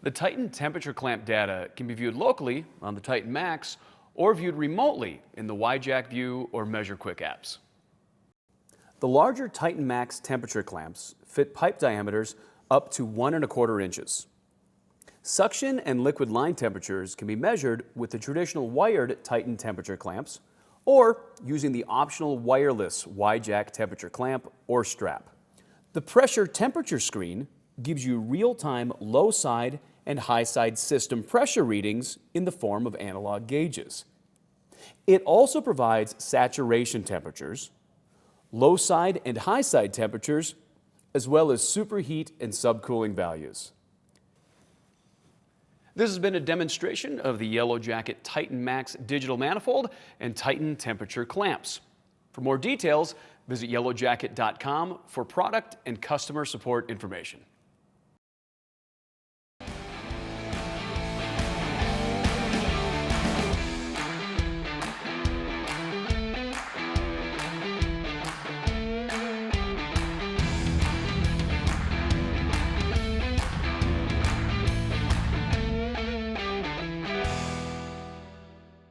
The Titan temperature clamp data can be viewed locally on the TITANMAX or viewed remotely in the YELLOWJACKET View or Measure Quick apps. The larger TITANMAX temperature clamps fit pipe diameters up to 1¼ inches. Suction and liquid line temperatures can be measured with the traditional wired Titan temperature clamps or using the optional wireless YELLOWJACKET temperature clamp or strap. The pressure temperature screen gives you real-time low side and high side system pressure readings in the form of analog gauges. It also provides saturation temperatures, low side and high side temperatures, as well as superheat and subcooling values. This has been a demonstration of the YELLOWJACKET TITANMAX digital manifold and Titan temperature clamps. For more details, visit yellowjacket.com for product and customer support information.